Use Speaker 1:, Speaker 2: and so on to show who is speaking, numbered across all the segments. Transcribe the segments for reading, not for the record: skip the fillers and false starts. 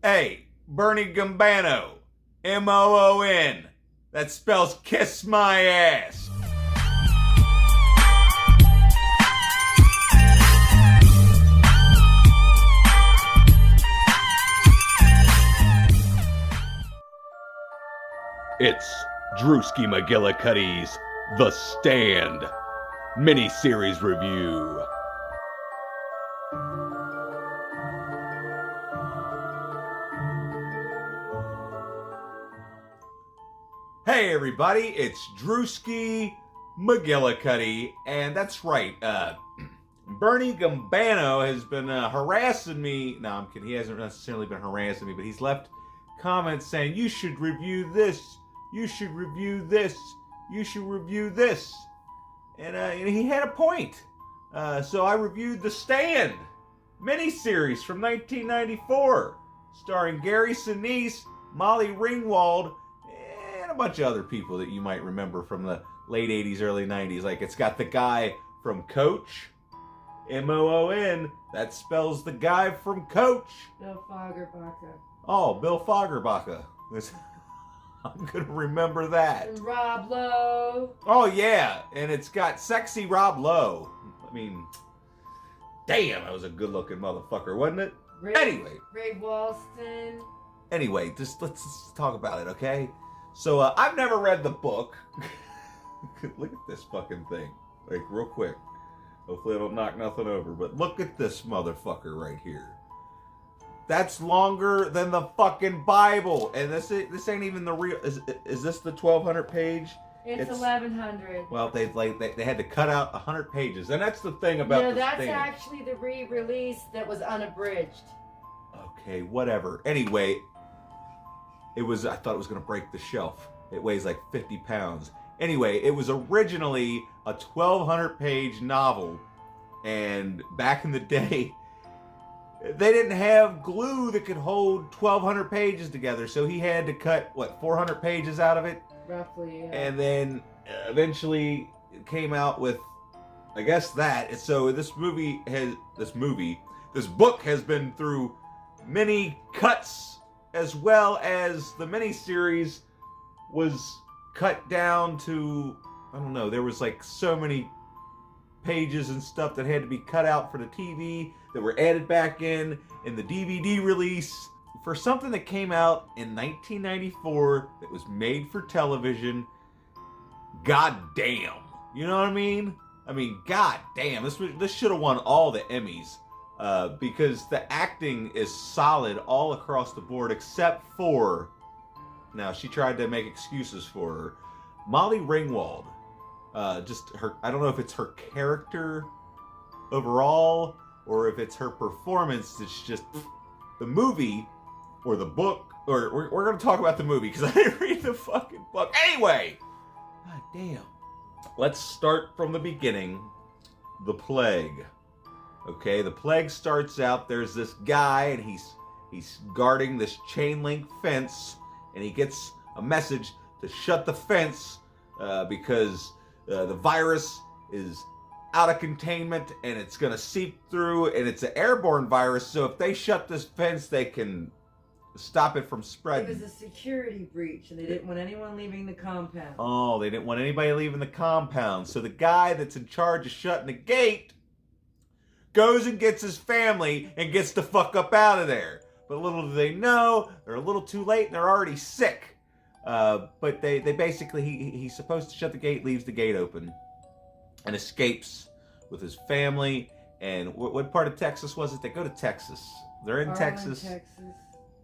Speaker 1: Hey, Bernie Gambano. M-O-O-N. That spells kiss my ass. It's Drewski McGillicuddy's The Stand miniseries review. Hey everybody, it's Drewski McGillicuddy, and that's right, Bernie Gambano has been harassing me. No, I'm kidding, he hasn't necessarily been harassing me, but he's left comments saying, you should review this, you should review this, you should review this. And he had a point. So I reviewed The Stand miniseries from 1994, starring Gary Sinise, Molly Ringwald, and a bunch of other people that you might remember from the late 80s, early 90s. Like, it's got the guy from Coach, M-O-O-N, that spells the guy from Coach.
Speaker 2: Bill Fagerbakke.
Speaker 1: Oh, Bill Fagerbakke. I'm going to remember that.
Speaker 2: And Rob Lowe.
Speaker 1: Oh, yeah. And it's got sexy Rob Lowe. I mean, damn, that was a good-looking motherfucker, wasn't it?
Speaker 2: Ray Walston.
Speaker 1: Anyway, let's talk about it, okay? So, I've never read the book. Look at this fucking thing. Like, real quick. Hopefully I don't knock nothing over. But look at this motherfucker right here. That's longer than the fucking Bible, and this ain't even the real. Is this the 1,200 page?
Speaker 2: It's 1,100.
Speaker 1: Well, they had to cut out 100 pages, and that's the thing about
Speaker 2: no,
Speaker 1: this
Speaker 2: that's
Speaker 1: thing.
Speaker 2: actually the re-release that was unabridged.
Speaker 1: Okay, whatever. Anyway, I thought it was gonna break the shelf. It weighs like 50 pounds. Anyway, it was originally a 1,200 page novel, and back in the day, they didn't have glue that could hold 1,200 pages together, so he had to cut, 400 pages out of it?
Speaker 2: Roughly, yeah.
Speaker 1: And then eventually it came out with, I guess that. So this book has been through many cuts, as well as the miniseries was cut down to, I don't know, there was like so many pages and stuff that had to be cut out for the TV that were added back in the DVD release for something that came out in 1994 that was made for television. God damn. You know what I mean? I mean, god damn. This should have won all the Emmys because the acting is solid all across the board except for, now she tried to make excuses for her, Molly Ringwald. Just her, I don't know if it's her character overall or if it's her performance. It's just the movie or the book, or we're going to talk about the movie because I didn't read the fucking book. Anyway, god damn. Let's start from the beginning. The plague. Okay, the plague starts out, there's this guy and he's guarding this chain link fence, and he gets a message to shut the fence because the virus is out of containment and it's going to seep through, and it's an airborne virus, so if they shut this fence, they can stop it from spreading.
Speaker 2: It was a security breach, and they didn't want anyone leaving the compound.
Speaker 1: Oh, they didn't want anybody leaving the compound. So the guy that's in charge of shutting the gate goes and gets his family and gets the fuck up out of there. But little do they know, they're a little too late and they're already sick. But they basically, he's supposed to shut the gate, leaves the gate open, and escapes with his family. And what part of Texas was it? They go to Texas. They're in
Speaker 2: Texas.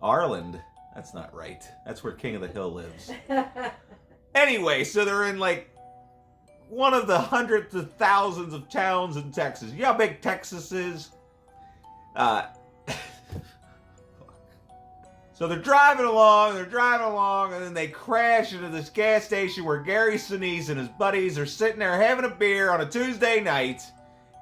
Speaker 1: Arland? That's not right. That's where King of the Hill lives. Anyway, so they're in like one of the hundreds of thousands of towns in Texas. You know how big Texas is? So they're driving along, and then they crash into this gas station where Gary Sinise and his buddies are sitting there having a beer on a Tuesday night,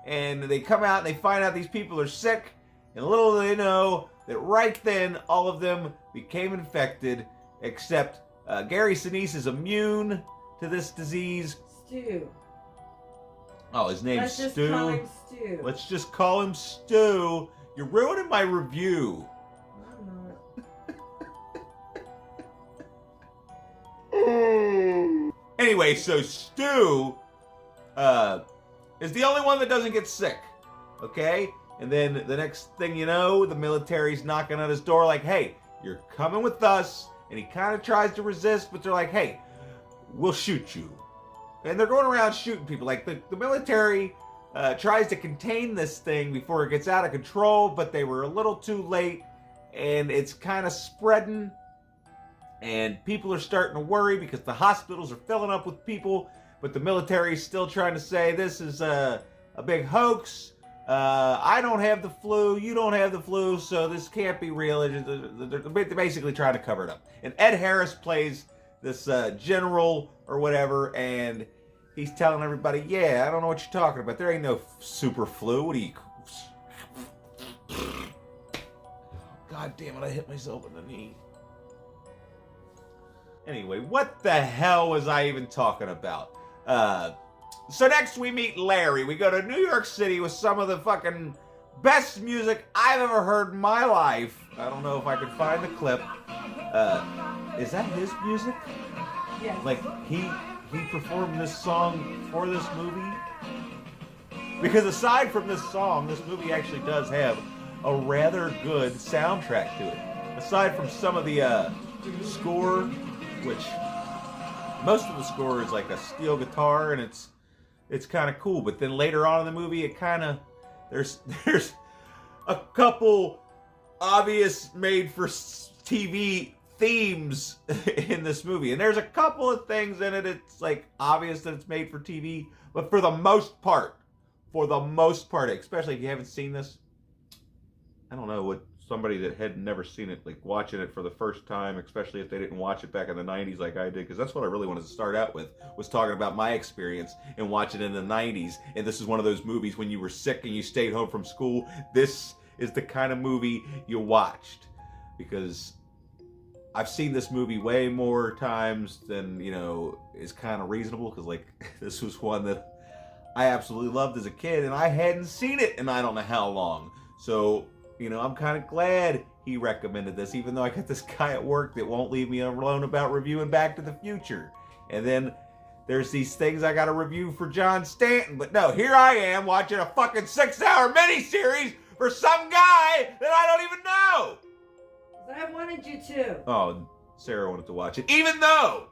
Speaker 1: and they come out and they find out these people are sick, and little do they know that right then all of them became infected, except Gary Sinise is immune to this disease.
Speaker 2: Stu.
Speaker 1: Oh, his name's Stu?
Speaker 2: Let's just call him Stu.
Speaker 1: Let's just call him Stu. You're ruining my review.
Speaker 2: I'm not.
Speaker 1: anyway, so Stu is the only one that doesn't get sick. Okay? And then the next thing you know, the military's knocking on his door like, hey, you're coming with us. And he kind of tries to resist, but they're like, hey, we'll shoot you. And they're going around shooting people. Like, the military tries to contain this thing before it gets out of control, but they were a little too late, and it's kind of spreading. And people are starting to worry because the hospitals are filling up with people, but the military is still trying to say this is a big hoax. I don't have the flu, you don't have the flu, so this can't be real. They're basically trying to cover it up. And Ed Harris plays this general or whatever, and he's telling everybody, yeah, I don't know what you're talking about. There ain't no super flu. What are you... God damn it, I hit myself in the knee. Anyway, what the hell was I even talking about? So next we meet Larry. We go to New York City with some of the fucking best music I've ever heard in my life. I don't know if I could find the clip. Is that his music?
Speaker 2: Yes.
Speaker 1: Like, he performed this song for this movie? Because aside from this song, this movie actually does have a rather good soundtrack to it. Aside from some of the score, which most of the score is like a steel guitar, and it's kind of cool. But then later on in the movie, it kind of there's a couple obvious made for TV themes in this movie, and there's a couple of things in it. It's like obvious that it's made for TV, but for the most part, especially if you haven't seen this, I don't know what somebody that had never seen it, like watching it for the first time, especially if they didn't watch it back in the 90s like I did, because that's what I really wanted to start out with, was talking about my experience and watching it in the 90s. And this is one of those movies when you were sick and you stayed home from school, this is the kind of movie you watched. Because I've seen this movie way more times than, you know, is kind of reasonable, because like this was one that I absolutely loved as a kid, and I hadn't seen it in I don't know how long. So, you know, I'm kind of glad he recommended this, even though I got this guy at work that won't leave me alone about reviewing Back to the Future. And then there's these things I got to review for John Stanton. But no, here I am watching a fucking 6-hour miniseries for some guy that I don't even know.
Speaker 2: I wanted you to.
Speaker 1: Oh, Sarah wanted to watch it. Even though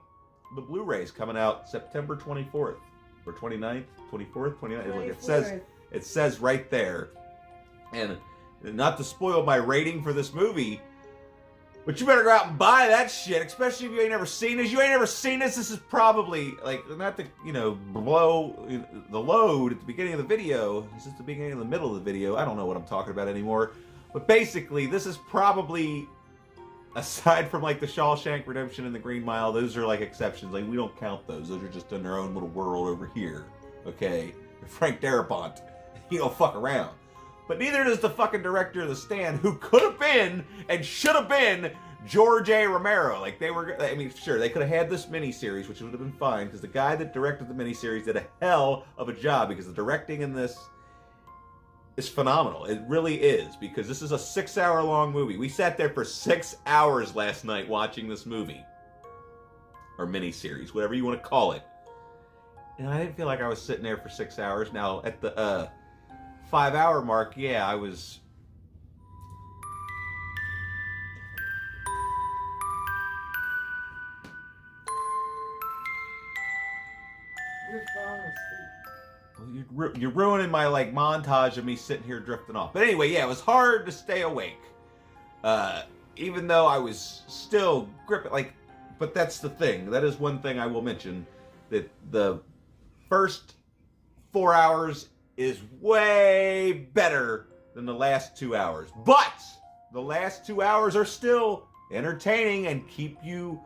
Speaker 1: the Blu-ray's coming out September 24th. Or 29th? 24th? 29th? Look, it says right there. And not to spoil my rating for this movie, but you better go out and buy that shit, especially if you ain't never seen this. You ain't never seen this. This is probably, like, not to, you know, blow the load at the beginning of the video. This is the beginning of the middle of the video. I don't know what I'm talking about anymore. But basically, this is probably, aside from, like, the Shawshank Redemption and the Green Mile, those are, like, exceptions. Like, we don't count those. Those are just in their own little world over here, okay? Frank Darabont, he don't fuck around. But neither does the fucking director of The Stand, who could have been and should have been George A. Romero. Like, they were, I mean, sure, they could have had this miniseries, which would have been fine, because the guy that directed the miniseries did a hell of a job, because the directing in this is phenomenal. It really is, because this is a 6-hour long movie. We sat there for 6 hours last night watching this movie. Or miniseries, whatever you want to call it. And I didn't feel like I was sitting there for 6 hours. Now, at the 5-hour mark, yeah, I was...
Speaker 2: You're falling asleep.
Speaker 1: Well, you're ruining my, like, montage of me sitting here drifting off. But anyway, yeah, it was hard to stay awake. Even though I was still gripping, like... But that's the thing. That is one thing I will mention. That the first 4 hours is way better than the last 2 hours. But the last 2 hours are still entertaining and keep you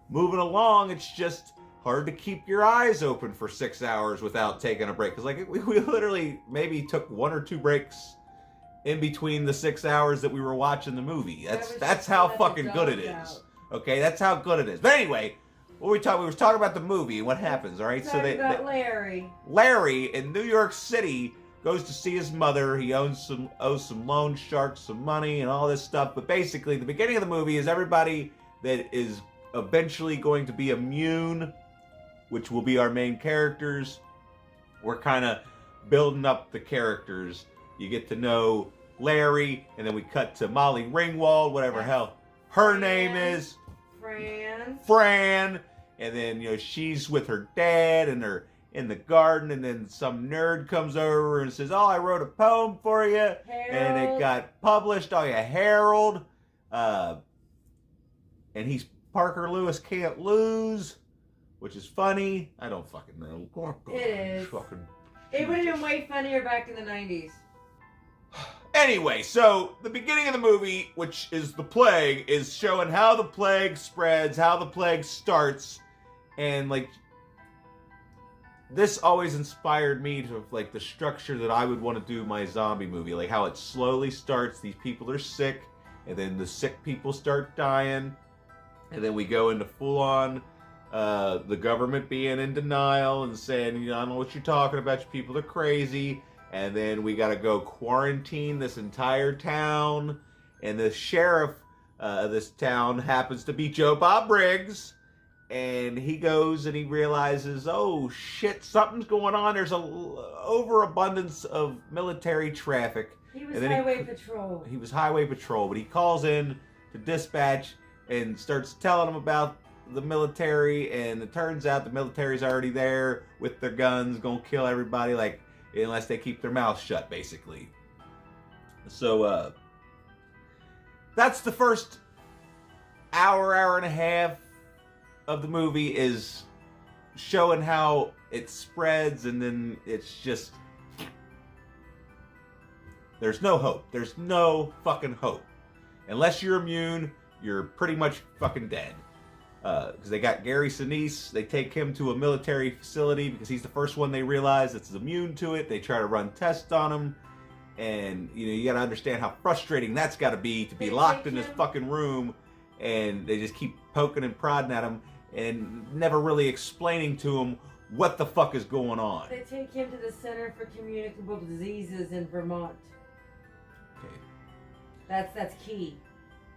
Speaker 1: moving along. It's just hard to keep your eyes open for 6 hours without taking a break. Because like we literally maybe took 1 or 2 breaks in between the 6 hours that we were watching the movie. That's how fucking good it is. Okay, that's how good it is. But anyway, what we were talking about the movie and what happens, all right?
Speaker 2: So Larry.
Speaker 1: Larry in New York City goes to see his mother. He owes some loan sharks some money and all this stuff. But basically, the beginning of the movie is everybody that is eventually going to be immune which will be our main characters. We're kind of building up the characters. You get to know Larry, and then we cut to Molly Ringwald, whatever hell her name is. Fran. And then, she's with her dad, and they're in the garden, and then some nerd comes over and says, "Oh, I wrote a poem for you."
Speaker 2: Harold.
Speaker 1: And it got published. Oh, yeah, Harold. And he's Parker Lewis Can't Lose, which is funny. I don't fucking know.
Speaker 2: It is. It would have been way funnier back in the 90s.
Speaker 1: Anyway, so the beginning of the movie, which is the plague, is showing how the plague spreads, how the plague starts, and this always inspired me to the structure that I would want to do my zombie movie, like how it slowly starts. These people are sick, and then the sick people start dying, and then we go into full-on the government being in denial and saying, I don't know what you're talking about, you people are crazy. And then we got to go quarantine this entire town. And the sheriff of this town happens to be Joe Bob Briggs. And he goes and he realizes, oh shit, something's going on. There's a overabundance of military traffic.
Speaker 2: He was highway patrol.
Speaker 1: He was highway patrol, but he calls in to dispatch and starts telling them about the military. And it turns out the military's already there with their guns, gonna kill everybody, unless they keep their mouths shut, basically. So, that's the first hour and a half of the movie, is showing how it spreads, and then it's just... There's no hope. There's no fucking hope. Unless you're immune, you're pretty much fucking dead. Because they got Gary Sinise, they take him to a military facility because he's the first one they realize that's immune to it. They try to run tests on him, and you got to understand how frustrating that's got to be to be locked in this fucking room, and they just keep poking and prodding at him and never really explaining to him what the fuck is going on.
Speaker 2: They take him to the Center for Communicable Diseases in Vermont.
Speaker 1: Okay.
Speaker 2: That's key.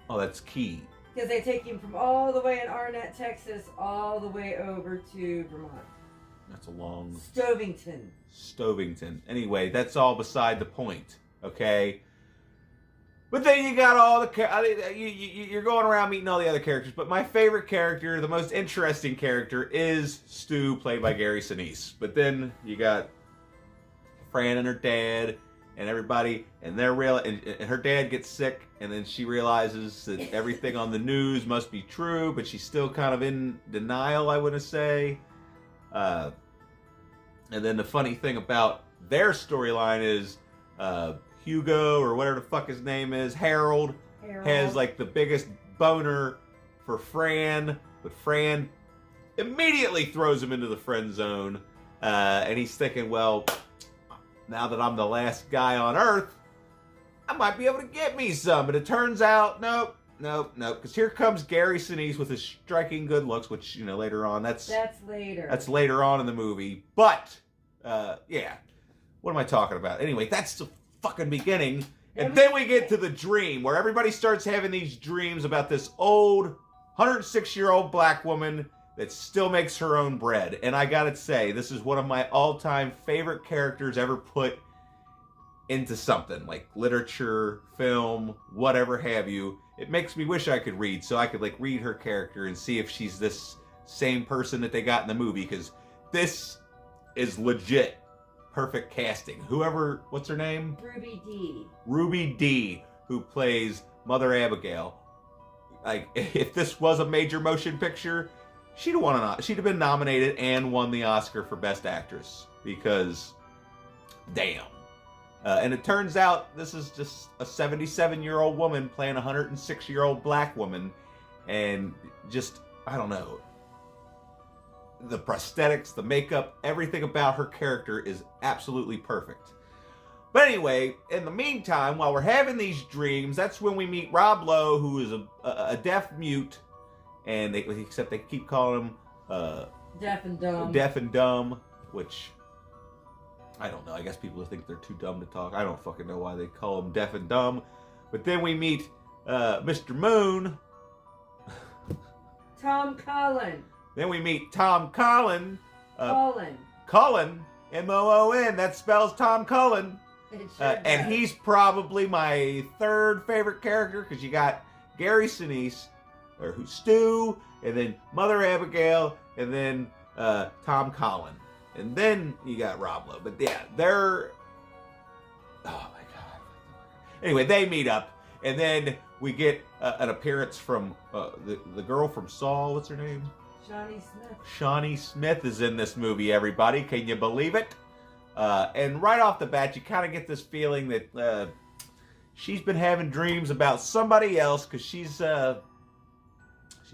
Speaker 1: Oh, that's key.
Speaker 2: Because they take him from all the way in Arnett, Texas, all the way over to Vermont.
Speaker 1: That's a long...
Speaker 2: Stovington.
Speaker 1: Anyway, that's all beside the point, okay? But then you got all the... You're going around meeting all the other characters, but my favorite character, the most interesting character, is Stu, played by Gary Sinise. But then you got Fran and her dad... and everybody, and and her dad gets sick, and then she realizes that everything on the news must be true, but she's still kind of in denial, I want to say. And then the funny thing about their storyline is Hugo, or whatever the fuck his name is, Harold, has the biggest boner for Fran, but Fran immediately throws him into the friend zone, and he's thinking, well, now that I'm the last guy on Earth, I might be able to get me some. But it turns out, nope. Because here comes Gary Sinise with his striking good looks, which, later on, that's later. That's later on in the movie. But, yeah. What am I talking about? Anyway, that's the fucking beginning. And then we get to the dream, where everybody starts having these dreams about this old, 106-year-old black woman that still makes her own bread. And I gotta say, this is one of my all-time favorite characters ever put into something, like literature, film, whatever have you. It makes me wish I could read, so I could read her character and see if she's this same person that they got in the movie, because this is legit perfect casting. What's her name? Ruby Dee, who plays Mother Abigail. If this was a major motion picture, she'd have been nominated and won the Oscar for Best Actress, because, damn. And it turns out this is just a 77-year-old woman playing a 106-year-old black woman, and just, I don't know, the prosthetics, the makeup, everything about her character is absolutely perfect. But anyway, in the meantime, while we're having these dreams, that's when we meet Rob Lowe, who is a deaf mute, and except they keep calling him
Speaker 2: deaf and dumb.
Speaker 1: Deaf and dumb, which I don't know. I guess people think they're too dumb to talk. I don't fucking know why they call him deaf and dumb. But then we meet Mr. Moon.
Speaker 2: Tom Cullen.
Speaker 1: Then we meet Tom Cullen.
Speaker 2: Colin.
Speaker 1: Cullen, M-O-O-N. That spells Tom Cullen.
Speaker 2: It sure
Speaker 1: And
Speaker 2: does.
Speaker 1: he's probably my third favorite character because you got Gary Sinise, or who's Stu, and then Mother Abigail, and then Tom Cullen. And then you got Rob Lowe. But yeah, they're... Oh my God. Anyway, they meet up. And then we get an appearance from the girl from Saw. What's her name?
Speaker 2: Shawnee Smith.
Speaker 1: Shawnee Smith is in this movie, everybody. Can you believe it? And right off the bat, you kind of get this feeling that she's been having dreams about somebody else because she's...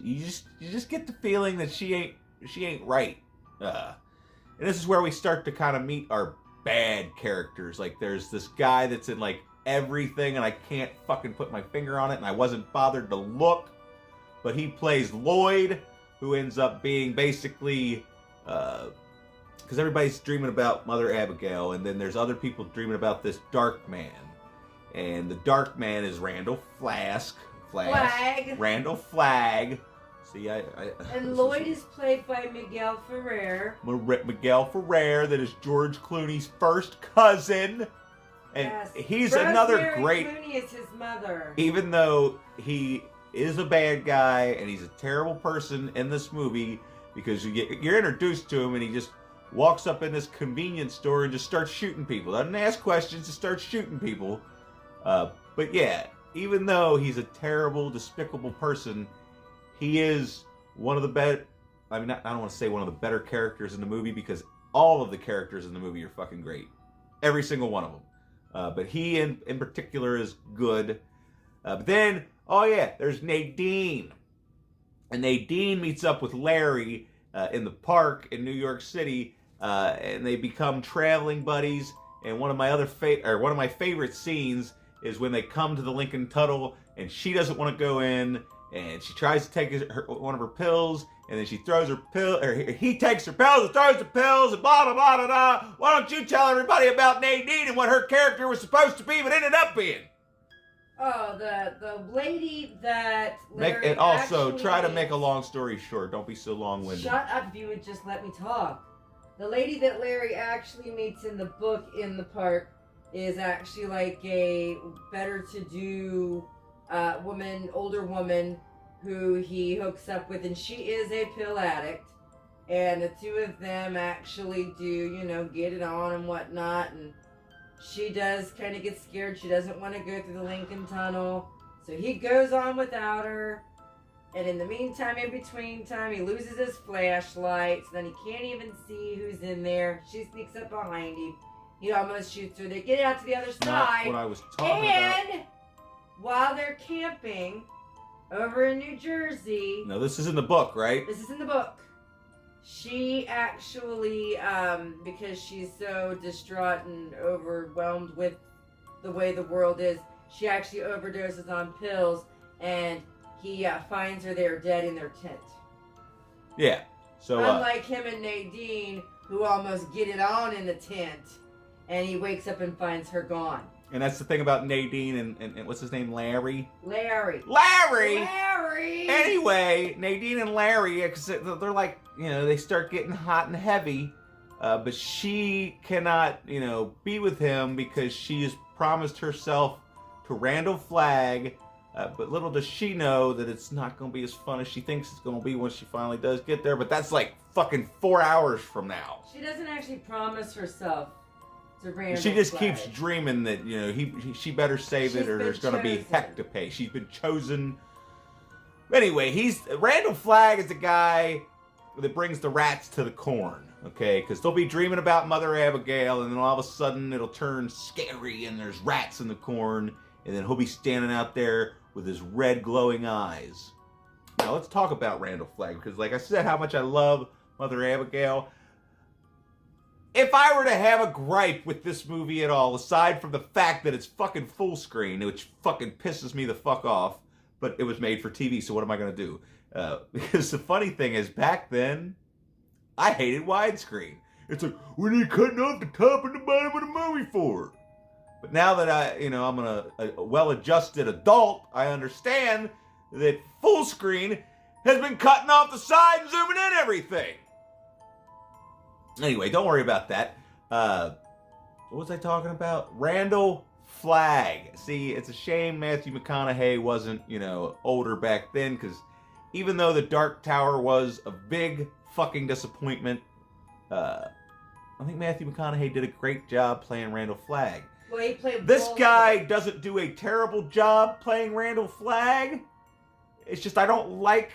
Speaker 1: you just get the feeling that she ain't right. And this is where we start to kind of meet our bad characters. Like, there's this guy that's in, like, everything, and I can't fucking put my finger on it, and I wasn't bothered to look. But he plays Lloyd, who ends up being basically... because everybody's dreaming about Mother Abigail, and then there's other people dreaming about this Dark Man. And the Dark Man is Randall Flagg. Randall Flagg. See,
Speaker 2: And Lloyd is played by Miguel Ferrer.
Speaker 1: Miguel Ferrer, that is George Clooney's first cousin. And
Speaker 2: Yes.
Speaker 1: he's
Speaker 2: Rosemary
Speaker 1: another great...
Speaker 2: Clooney is his mother.
Speaker 1: Even though he is a bad guy, and he's a terrible person in this movie, because you're introduced to him, and he just walks up in this convenience store and just starts shooting people. Doesn't ask questions, just starts shooting people. But yeah, even though he's a terrible, despicable person, he is one of the better... I mean, I don't want to say one of the better characters in the movie, because all of the characters in the movie are fucking great. Every single one of them. But he in particular is good. But then, oh yeah, there's Nadine. And Nadine meets up with Larry in the park in New York City, and they become traveling buddies. And one of my favorite scenes is when they come to the Lincoln Tunnel, and she doesn't want to go in, and she tries to take one of her pills, and then she throws her pill, or he takes her pills and throws the pills, and blah blah blah blah blah. Why don't you tell everybody about Nadine and what her character was supposed to be, but ended up being?
Speaker 2: Oh, the lady that Larry
Speaker 1: And also,
Speaker 2: actually
Speaker 1: try to
Speaker 2: meets.
Speaker 1: make a long story short. Don't be so long-winded.
Speaker 2: Shut up if you would just let me talk. The lady that Larry actually meets in the book in the park is actually like a better-to-do older woman who he hooks up with, and she is a pill addict. And the two of them actually do, get it on and whatnot, and she does kind of get scared. She doesn't want to go through the Lincoln Tunnel. So he goes on without her. And in the meantime, in between time, he loses his flashlight. So then he can't even see who's in there. She sneaks up behind him. He almost shoots her. They get out to the other side.
Speaker 1: Not what I was talking about.
Speaker 2: And while they're camping over in New Jersey...
Speaker 1: No, this is in the book, right?
Speaker 2: This is in the book. She actually, because she's so distraught and overwhelmed with the way the world is, she actually overdoses on pills, and he finds her there dead in their tent.
Speaker 1: Yeah. So
Speaker 2: unlike him and Nadine, who almost get it on in the tent, and he wakes up and finds her gone.
Speaker 1: and that's the thing about Nadine and what's his name, Larry?
Speaker 2: Larry.
Speaker 1: Anyway, Nadine and Larry, they're like, they start getting hot and heavy, but she cannot, be with him because she has promised herself to Randall Flagg. But little does she know that it's not going to be as fun as she thinks it's going to be when she finally does get there. But that's like fucking 4 hours from now.
Speaker 2: She doesn't actually promise herself to Randall
Speaker 1: She just
Speaker 2: Flagg.
Speaker 1: keeps dreaming that, she better save it or there's going to be
Speaker 2: chosen.
Speaker 1: heck to pay. She's been chosen. Anyway, Randall Flagg is the guy that brings the rats to the corn. Okay, because they'll be dreaming about Mother Abigail, and then all of a sudden it'll turn scary, and there's rats in the corn, and then he'll be standing out there with his red glowing eyes. Now let's talk about Randall Flagg, because like I said, how much I love Mother Abigail. If I were to have a gripe with this movie at all, aside from the fact that it's fucking full screen, which fucking pisses me the fuck off, but it was made for TV, so what am I going to do? Because the funny thing is, back then, I hated widescreen. It's like, what are you cutting off the top and the bottom of the movie for? But now that I'm a well-adjusted adult, I understand that full screen has been cutting off the side and zooming in everything. Anyway, don't worry about that. What was I talking about? Randall Flagg. See, it's a shame Matthew McConaughey wasn't, older back then, because even though The Dark Tower was a big fucking disappointment, I think Matthew McConaughey did a great job playing Randall Flagg.
Speaker 2: Well, he played
Speaker 1: this guy doesn't do a terrible job playing Randall Flagg. It's just I don't like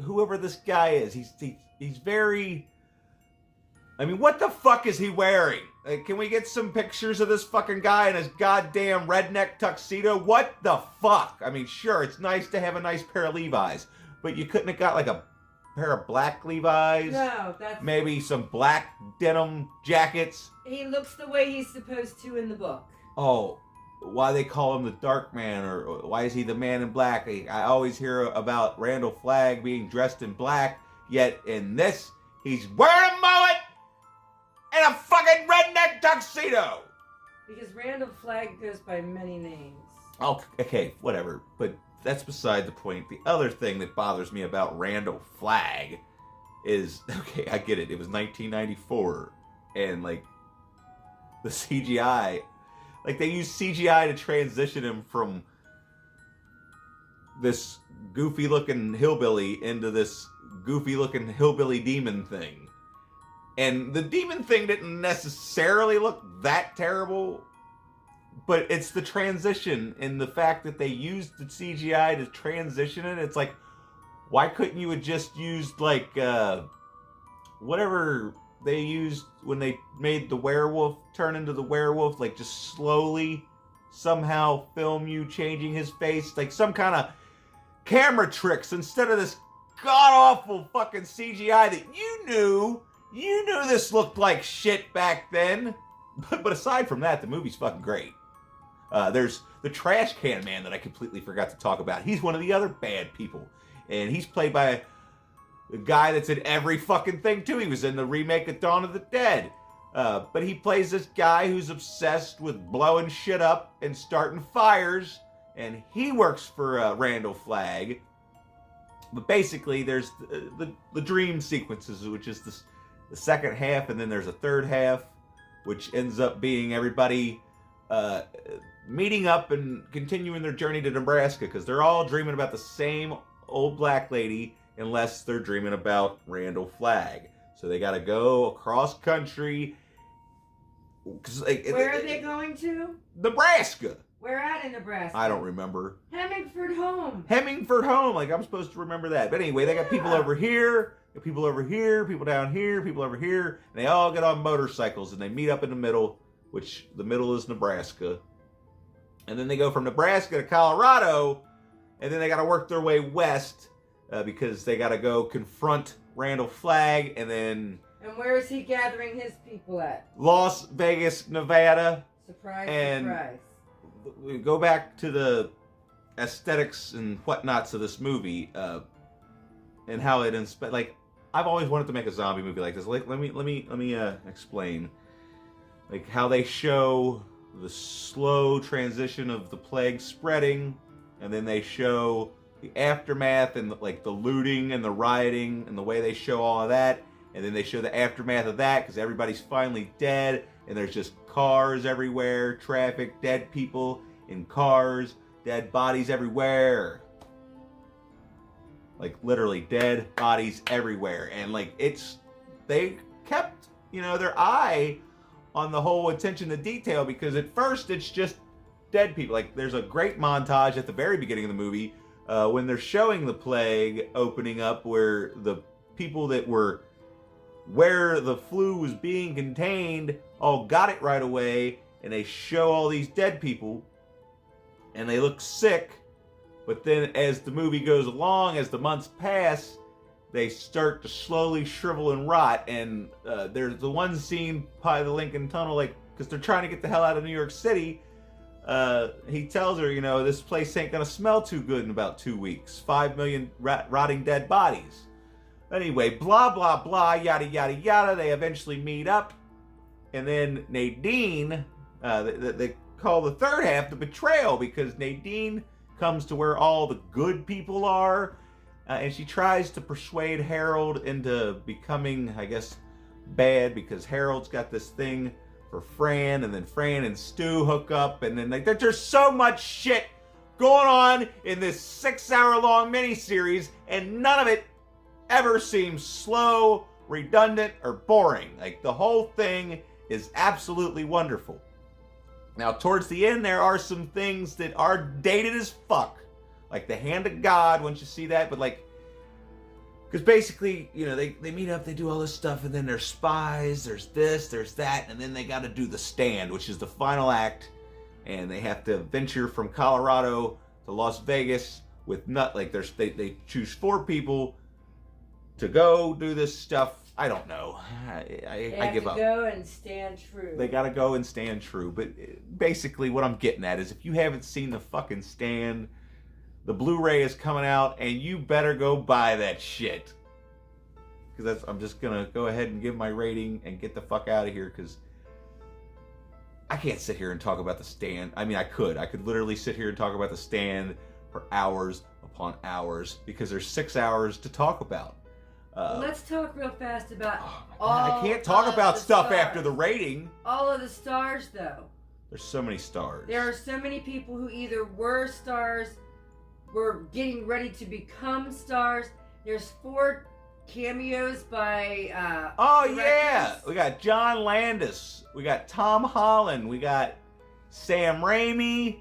Speaker 1: whoever this guy is. He's very... I mean, what the fuck is he wearing? Can we get some pictures of this fucking guy in his goddamn redneck tuxedo? What the fuck? I mean, sure, it's nice to have a nice pair of Levi's, but you couldn't have got like a pair of black Levi's?
Speaker 2: No, that's...
Speaker 1: Maybe some black denim jackets?
Speaker 2: He looks the way he's supposed to in the book.
Speaker 1: Oh, why they call him the Dark Man, or why is he the Man in Black? I always hear about Randall Flagg being dressed in black, yet in this, he's wearing a mullet and a fucking redneck tuxedo!
Speaker 2: Because Randall Flagg goes by many names.
Speaker 1: Oh, okay, whatever. But that's beside the point. The other thing that bothers me about Randall Flagg is, okay, I get it. It was 1994, and, like, the CGI... Like, they used CGI to transition him from this goofy-looking hillbilly into this goofy-looking hillbilly demon thing. And the demon thing didn't necessarily look that terrible, but it's the transition and the fact that they used the CGI to transition it. It's like, why couldn't you have just used, like, whatever they used when they made the werewolf turn into the werewolf, like, just slowly somehow film you changing his face, like some kind of camera tricks instead of this god-awful fucking CGI that you knew this looked like shit back then. But aside from that, the movie's fucking great. There's the Trash Can Man that I completely forgot to talk about. He's one of the other bad people, and he's played by the guy that's in every fucking thing, too. He was in the remake of Dawn of the Dead. But he plays this guy who's obsessed with blowing shit up and starting fires. And he works for Randall Flagg. But basically, there's the dream sequences, which is the second half. And then there's a third half, which ends up being everybody meeting up and continuing their journey to Nebraska. Because they're all dreaming about the same old black lady, unless they're dreaming about Randall Flagg. So they gotta go across country.
Speaker 2: Where are they going to?
Speaker 1: Nebraska.
Speaker 2: Where at in Nebraska?
Speaker 1: I don't remember.
Speaker 2: Hemingford Home.
Speaker 1: Hemingford Home. Like, I'm supposed to remember that. But anyway, they got people over here, people over here, people down here, people over here. And they all get on motorcycles and they meet up in the middle, which the middle is Nebraska. And then they go from Nebraska to Colorado. And then they gotta work their way west. Because they got to go confront Randall Flagg, and then...
Speaker 2: And where is he gathering his people at?
Speaker 1: Las Vegas, Nevada.
Speaker 2: Surprise,
Speaker 1: and
Speaker 2: surprise.
Speaker 1: We go back to the aesthetics and whatnots of this movie, and how it like, I've always wanted to make a zombie movie like this. Like, let me explain. Like, how they show the slow transition of the plague spreading, and then they show the aftermath and like the looting and the rioting and the way they show all of that, and then they show the aftermath of that because everybody's finally dead and there's just cars everywhere, traffic, dead people in cars, dead bodies everywhere, like literally dead bodies everywhere. And like, they kept their eye on the whole attention to detail, because at first it's just dead people. Like, there's a great montage at the very beginning of the movie when they're showing the plague opening up, where the people that were where the flu was being contained all got it right away, and they show all these dead people, and they look sick. But then as the movie goes along, as the months pass, they start to slowly shrivel and rot. And there's the one scene by the Lincoln Tunnel, like, because they're trying to get the hell out of New York City. He tells her, this place ain't gonna smell too good in about 2 weeks. 5 million rotting dead bodies. Anyway, blah, blah, blah, yada, yada, yada. They eventually meet up. And then Nadine, they call the third half the betrayal, because Nadine comes to where all the good people are. and she tries to persuade Harold into becoming, I guess, bad, because Harold's got this thing for Fran, and then Fran and Stu hook up, and then like there's so much shit going on in this 6-hour-long miniseries, and none of it ever seems slow, redundant, or boring. Like, the whole thing is absolutely wonderful. Now, towards the end, there are some things that are dated as fuck. Like the Hand of God, once you see that, but like, because basically, you know, they meet up, they do all this stuff, and then there's spies, there's this, there's that, and then they got to do the stand, which is the final act, and they have to venture from Colorado to Las Vegas with they choose 4 people to go do this stuff. I don't know. I give up.
Speaker 2: They have to go and stand true.
Speaker 1: They gotta go and stand true. But basically, what I'm getting at is, if you haven't seen the fucking Stand, the Blu-ray is coming out, and you better go buy that shit. Because I'm just gonna go ahead and give my rating and get the fuck out of here, because I can't sit here and talk about the Stand. I mean, I could literally sit here and talk about the Stand for hours upon hours, because there's 6 hours to talk about.
Speaker 2: Let's talk real fast about
Speaker 1: I can't talk about stuff after the rating.
Speaker 2: All of the stars, though.
Speaker 1: There's so many stars.
Speaker 2: There are so many people who either were stars, were getting ready to become stars. There's 4 cameos by directors.
Speaker 1: Yeah, we got John Landis, we got Tom Holland, we got Sam Raimi.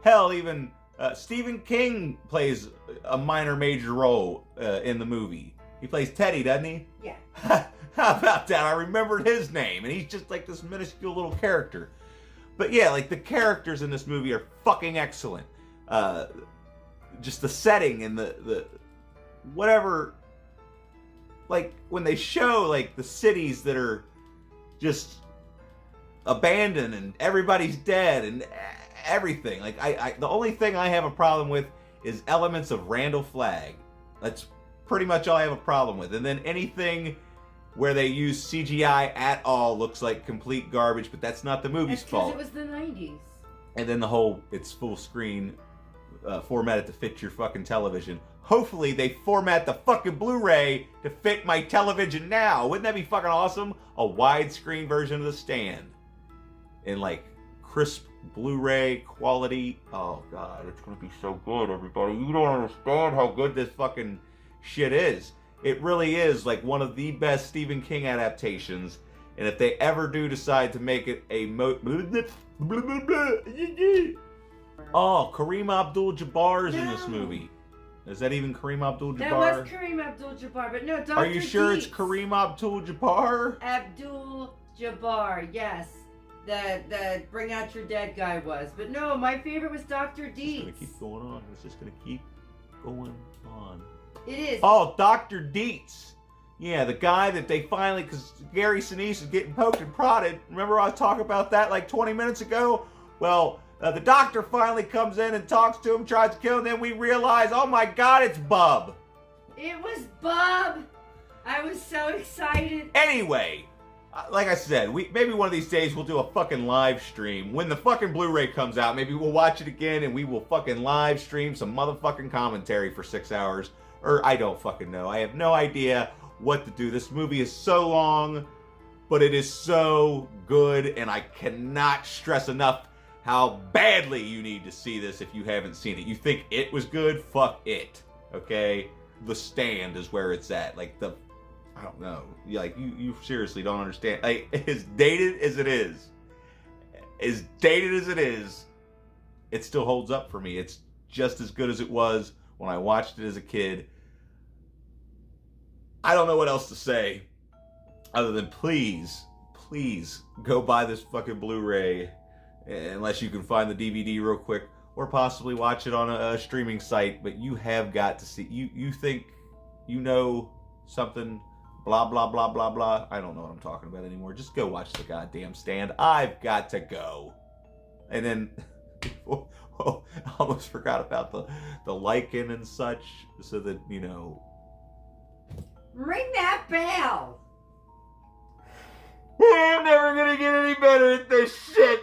Speaker 1: Hell, even Stephen King plays a minor major role in the movie. He plays Teddy, doesn't he?
Speaker 2: Yeah.
Speaker 1: How about that? I remembered his name, and he's just like this minuscule little character. But yeah, like, the characters in this movie are fucking excellent. Just the setting and the whatever, like, when they show like the cities that are just abandoned and everybody's dead and everything. Like, I the only thing I have a problem with is elements of Randall Flagg. That's pretty much all I have a problem with. And then anything where they use CGI at all looks like complete garbage, but that's not the movie's fault.
Speaker 2: It was the 90s.
Speaker 1: And then the whole, it's full screen, formatted to fit your fucking television. Hopefully they format the fucking Blu-ray to fit my television now. Wouldn't that be fucking awesome? A widescreen version of the Stand. In like crisp Blu-ray quality. Oh god, it's gonna be so good, everybody. You don't understand how good this fucking shit is. It really is like one of the best Stephen King adaptations, and if they ever do decide to make it a Kareem Abdul-Jabbar is in this movie. Is that even Kareem Abdul-Jabbar?
Speaker 2: That was Kareem Abdul-Jabbar, but no, Dr.
Speaker 1: Are you sure
Speaker 2: Dietz.
Speaker 1: it's Kareem Abdul-Jabbar?
Speaker 2: Abdul-Jabbar, yes. The Bring Out Your Dead guy was. But no, my favorite was Dr. Dietz.
Speaker 1: It's just gonna keep going on. It's just gonna keep going on.
Speaker 2: It is.
Speaker 1: Oh, Dr. Dietz. Yeah, the guy that they finally, because Gary Sinise is getting poked and prodded. Remember I was talking about that like 20 minutes ago? Well, the doctor finally comes in and talks to him, tries to kill him, and then we realize, oh my god, it's Bub.
Speaker 2: It was Bub. I was so excited.
Speaker 1: Anyway, like I said, maybe one of these days we'll do a fucking live stream. When the fucking Blu-ray comes out, maybe we'll watch it again and we will fucking live stream some motherfucking commentary for 6 hours. Or I don't fucking know. I have no idea what to do. This movie is so long, but it is so good, and I cannot stress enough how badly you need to see this if you haven't seen it. You think it was good? Fuck it. Okay? The Stand is where it's at. Like, I don't know. Like, you seriously don't understand. Like, as dated as it is, it still holds up for me. It's just as good as it was when I watched it as a kid. I don't know what else to say other than please go buy this fucking Blu-ray, unless you can find the DVD real quick, or possibly watch it on a streaming site. But you have got to see. You think you know something, blah blah blah blah blah. I don't know what I'm talking about anymore. Just go watch the goddamn Stand. I've got to go. And then I almost forgot about the lichen and such, so that, you know.
Speaker 2: Ring that bell.
Speaker 1: I'm never gonna get any better at this shit.